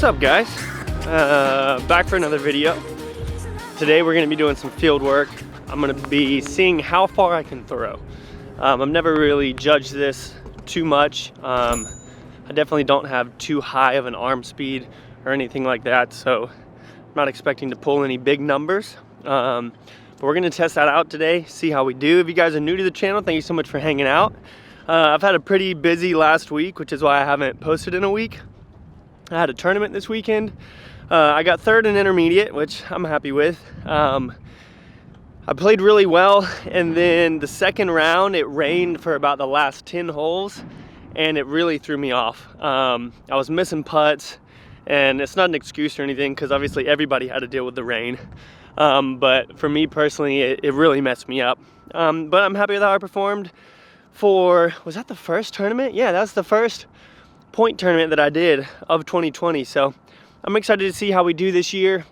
up, guys? Back for another video. Today we're going to be doing some field work. I'm going to be seeing how far I can throw. I've never really judged this too much. I definitely don't have too high of an arm speed or anything like that, so I'm not expecting to pull any big numbers. But we're going to test that out today, see how we do. If you guys are new to the channel, thank you so much for hanging out. I've had a pretty busy last week, which is why I haven't posted in a week. I had a tournament this weekend. I got third in intermediate, which I'm happy with. I played really well, and then the second round it rained for about the last 10 holes, and it really threw me off. I was missing putts, and it's not an excuse or anything because obviously everybody had to deal with the rain. But for me personally, it really messed me up. But I'm happy with how I performed for, was that the first tournament? Yeah, that's the first point tournament that I did of 2020. So I'm excited to see how we do this year.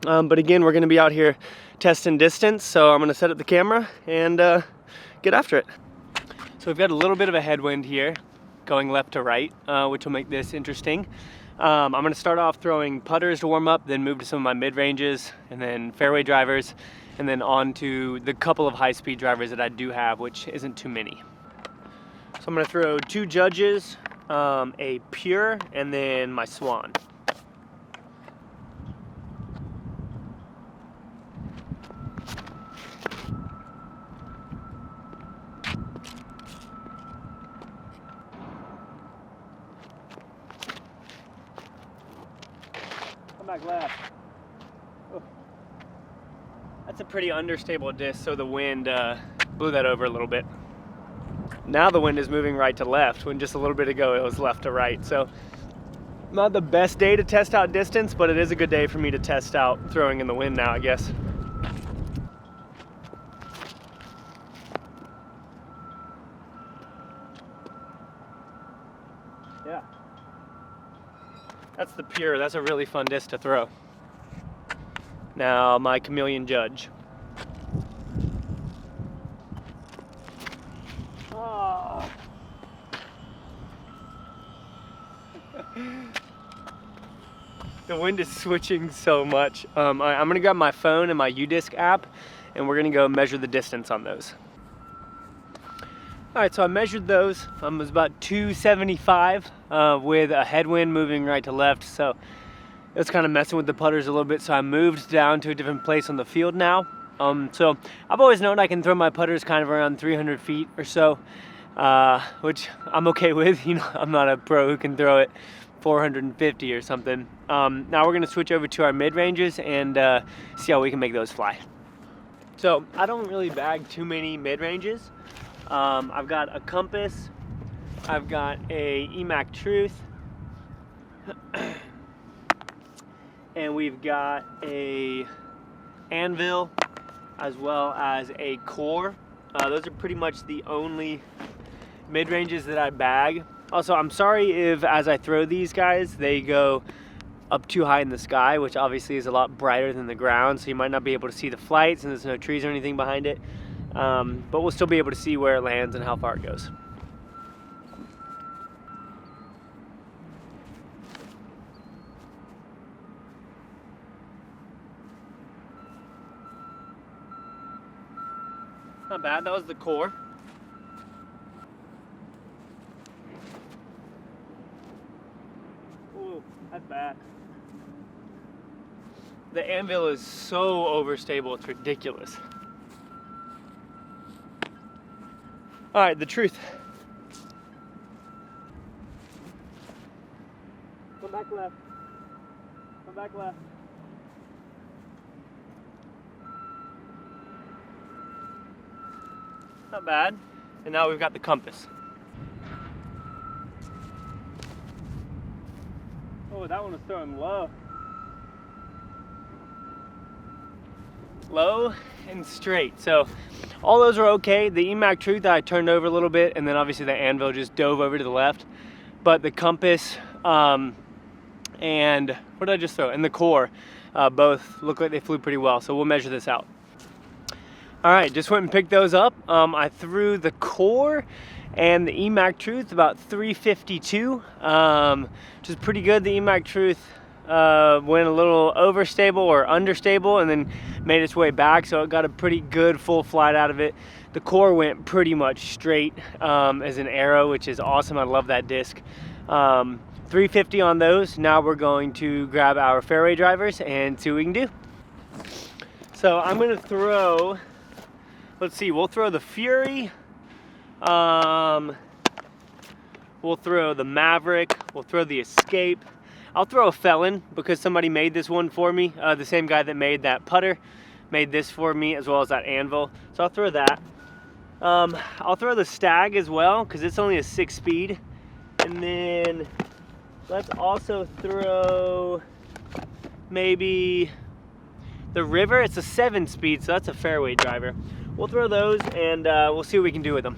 But again, we're gonna be out here testing distance. So I'm gonna set up the camera and get after it. So we've got a little bit of a headwind here going left to right, which will make this interesting. I'm gonna start off throwing putters to warm up, then move to some of my mid-ranges, and then fairway drivers, and then on to the couple of high-speed drivers that I do have, which isn't too many. So I'm gonna throw two Judges, a Pure, and then my Swan. Back left. Oh. That's a pretty understable disc, so the wind blew that over a little bit. Now the wind is moving right to left, when just a little bit ago it was left to right. So not the best day to test out distance, but it is a good day for me to test out throwing in the wind now, I guess. Yeah. That's the Pure. That's a really fun disc to throw. Now my Chameleon Judge. Oh. The wind is switching so much. I'm gonna grab my phone and my UDisc app, and we're gonna go measure the distance on those. All right, so I measured those. It was about 275 with a headwind moving right to left. So it was kind of messing with the putters a little bit. So I moved down to a different place on the field now. So I've always known I can throw my putters kind of around 300 feet or so, which I'm okay with. You know, I'm not a pro who can throw it 450 or something. Now we're gonna switch over to our mid-ranges and see how we can make those fly. So I don't really bag too many mid-ranges. I've got a compass, I've got a EMAC Truth, and we've got a anvil as well as a core. Those are pretty much the only mid-ranges that I bag. Also, I'm sorry if as I throw these guys, they go up too high in the sky, which obviously is a lot brighter than the ground, so you might not be able to see the flights and there's no trees or anything behind it. But we'll still be able to see where it lands and how far it goes. Not bad, that was the core. Ooh, that's bad. The anvil is so overstable, it's ridiculous. All right, the Truth. Come back left. Come back left. Not bad. And now we've got the compass. Oh, that one was throwing low. Low and straight. So all those are okay. The EMAC Truth I turned over a little bit, and then obviously the anvil just dove over to the left. But the compass and what did I just throw? And the core both look like they flew pretty well. So we'll measure this out. All right, just went and picked those up. I threw the core And the EMAC Truth about 352, which is pretty good. The EMAC Truth went a little overstable or understable and then made its way back, so it got a pretty good full flight out of it. The core went pretty much straight as an arrow, which is awesome. I love that disc. 350 on those. Now we're going to grab our fairway drivers and see what we can do. So I'm gonna throw, let's see, we'll throw the Fury, we'll throw the Maverick, we'll throw the Escape. I'll throw a Felon because somebody made this one for me. The same guy that made that putter made this for me, as well as that anvil. So I'll throw that. I'll throw the Stag as well because it's only a 6-speed. And then let's also throw maybe the River. It's a 7-speed, so that's a fairway driver. We'll throw those and we'll see what we can do with them.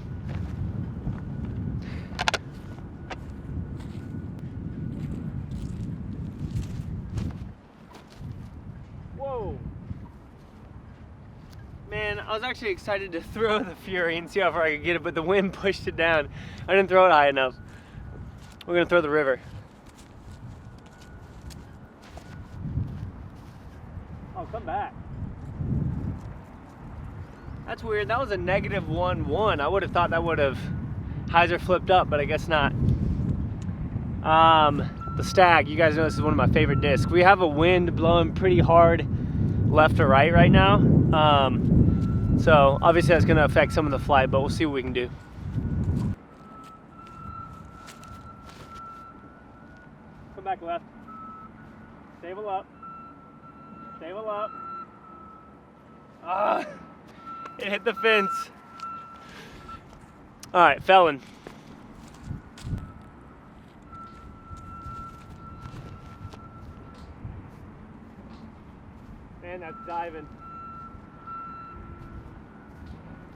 Whoa. Man, I was actually excited to throw the Fury and see how far I could get it, but the wind pushed it down. I didn't throw it high enough. We're gonna throw the River. Oh, come back. That's weird. That was a -1-1. I would have thought that would have hyzer flipped up, but I guess not. The Stag, you guys know this is one of my favorite discs. We have a wind blowing pretty hard left to right now. So obviously that's gonna affect some of the flight, but we'll see what we can do. Come back left. Stable up. Stable up. Ah, it hit the fence. All right, Felon. Man, that's diving.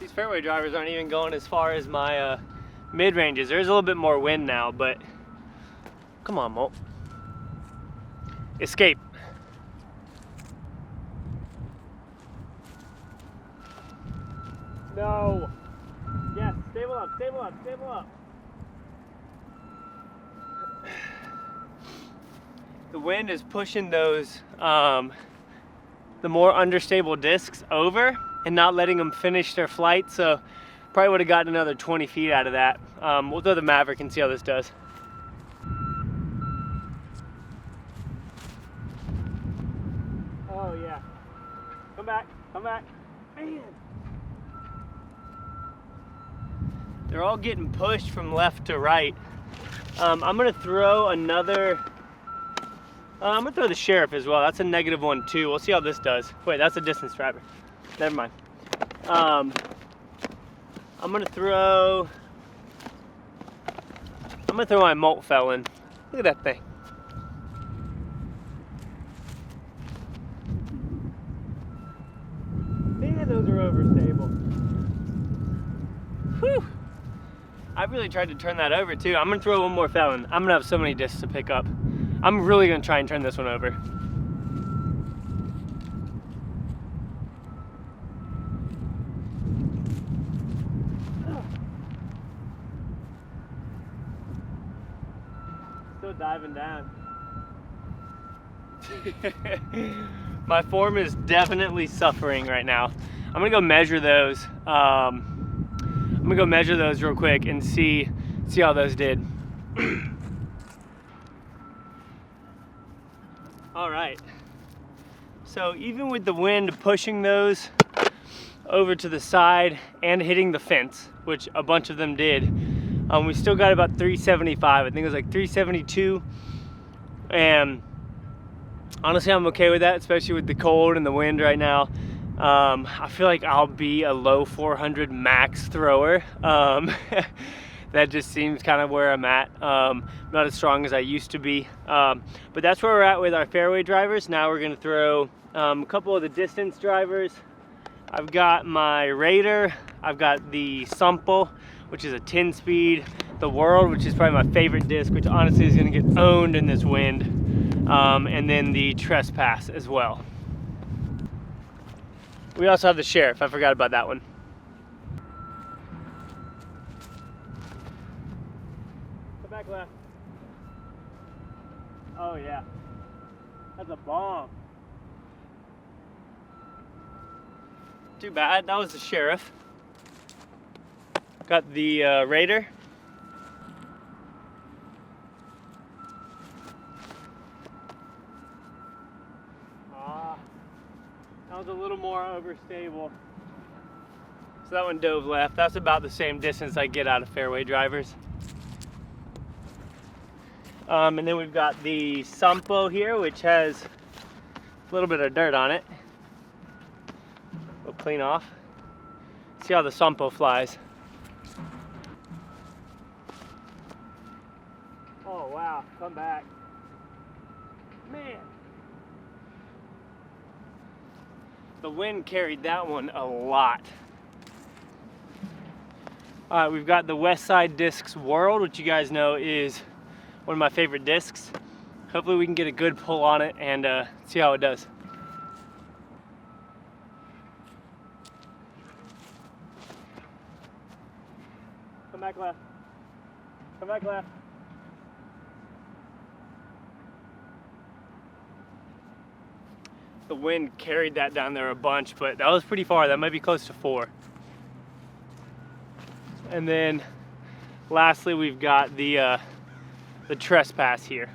These fairway drivers aren't even going as far as my mid-ranges. There's a little bit more wind now, but come on, Molt. Escape. No. Yes, stable up, stable up, stable up. The wind is pushing those, the more understable discs over and not letting them finish their flight, so probably would have gotten another 20 feet out of that. We'll throw the Maverick and see how this does. Oh yeah. Come back, come back. Man. They're all getting pushed from left to right. I'm gonna throw another, I'm gonna throw the Sheriff as well. That's a -1 too. We'll see how this does. Wait, that's a distance driver. Never mind. I'm gonna throw my Molt Felon. Look at that thing. Man, those are overstable. Whew. I really tried to turn that over too. I'm gonna throw one more Felon. I'm gonna have so many discs to pick up. I'm really gonna try and turn this one over. Still diving down. My form is definitely suffering right now. I'm gonna go measure those. I'm gonna go measure those real quick and see how those did. All right. So even with the wind pushing those over to the side and hitting the fence, which a bunch of them did, we still got about 375. I think it was like 372. And honestly, I'm okay with that, especially with the cold and the wind right now. I feel like I'll be a low 400 max thrower. That just seems kind of where I'm at. Not as strong as I used to be. But that's where we're at with our fairway drivers. Now we're gonna throw a couple of the distance drivers. I've got my Raider, I've got the Sumple, which is a 10-speed, the World, which is probably my favorite disc, which honestly is gonna get owned in this wind, and then the Trespass as well. We also have the Sheriff, I forgot about that one. back left. Oh yeah, that's a bomb. Too bad, that was the Sheriff. Got the Raider. That was a little more overstable. So that one dove left. That's about the same distance I get out of fairway drivers. And then we've got the Sampo here, which has a little bit of dirt on it. We'll clean off. See how the Sampo flies. Oh wow, come back. Man. The wind carried that one a lot. All right, we've got the West Side Discs World, which you guys know is one of my favorite discs. Hopefully we can get a good pull on it and see how it does. Come back left. Come back left. The wind carried that down there a bunch, but that was pretty far. That might be close to 4. And then lastly, we've got the Trespass here.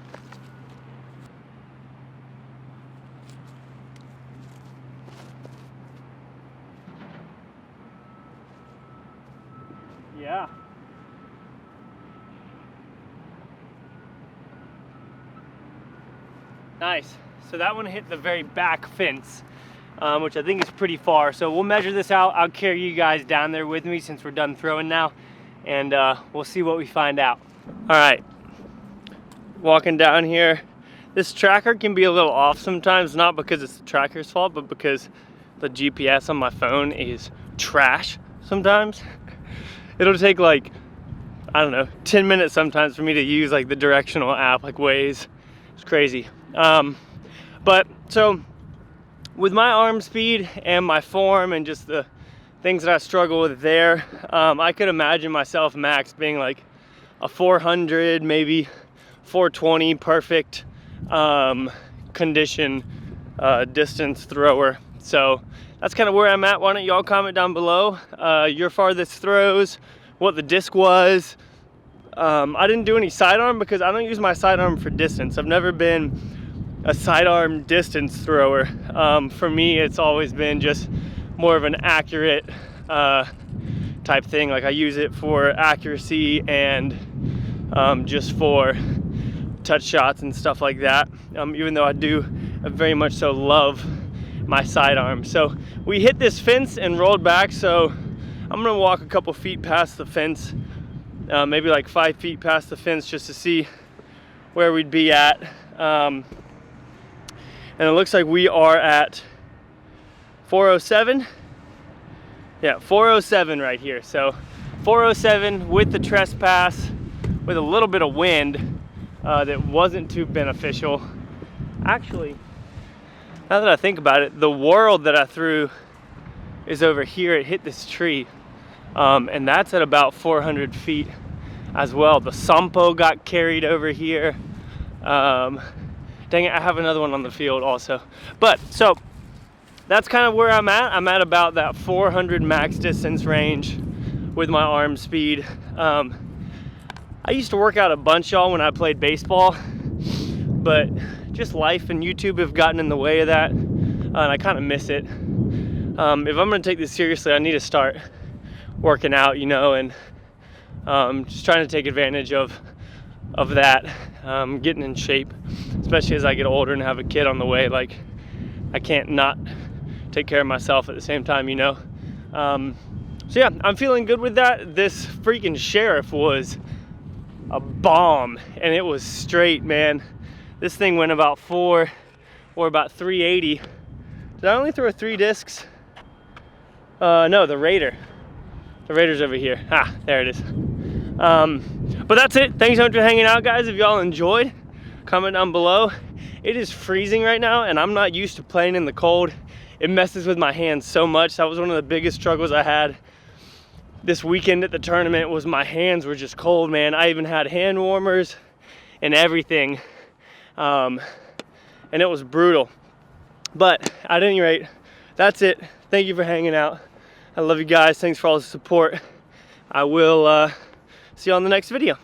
Yeah. Nice. So that one hit the very back fence, which I think is pretty far. So we'll measure this out. I'll carry you guys down there with me since we're done throwing now, and we'll see what we find out. All right, walking down here. This tracker can be a little off sometimes, not because it's the tracker's fault, but because the GPS on my phone is trash sometimes. It'll take like, I don't know, 10 minutes sometimes for me to use like the directional app like Waze. It's crazy. But so with my arm speed and my form and just the things that I struggle with there, I could imagine myself max being like a 400, maybe 420 perfect condition distance thrower. So that's kind of where I'm at. Why don't y'all comment down below your farthest throws, what the disc was. I didn't do any sidearm because I don't use my sidearm for distance. I've never been a sidearm distance thrower. For me, it's always been just more of an accurate type thing. Like I use it for accuracy and just for touch shots and stuff like that. Even though I very much so love my sidearm. So we hit this fence and rolled back. So I'm gonna walk a couple feet past the fence, maybe like 5 feet past the fence, just to see where we'd be at. And it looks like we are at 407. Yeah, 407 right here. So 407 with the Trespass, with a little bit of wind that wasn't too beneficial. Actually, now that I think about it, the World that I threw is over here. It hit this tree, and that's at about 400 feet as well. The Sampo got carried over here. Dang it, I have another one on the field also. But so that's kind of where I'm at. I'm at about that 400 max distance range with my arm speed. I used to work out a bunch, y'all, when I played baseball, but just life and YouTube have gotten in the way of that, and I kind of miss it. If I'm gonna take this seriously, I need to start working out, you know, and just trying to take advantage of that, getting in shape, especially as I get older and have a kid on the way. Like, I can't not take care of myself at the same time, you know. So yeah, I'm feeling good with that. This freaking Sheriff was a bomb, and it was straight, man. This thing went about 4 or about 380. Did I only throw 3 discs? No, the Raider. The Raider's over here. Ah, there it is. But that's it. Thanks so much for hanging out, guys. If y'all enjoyed, comment down below. It is freezing right now, and I'm not used to playing in the cold. It messes with my hands so much. That was one of the biggest struggles I had this weekend at the tournament was my hands were just cold, man. I even had hand warmers and everything, and it was brutal. But at any rate, that's it. Thank you for hanging out. I love you guys. Thanks for all the support. I will see you on the next video.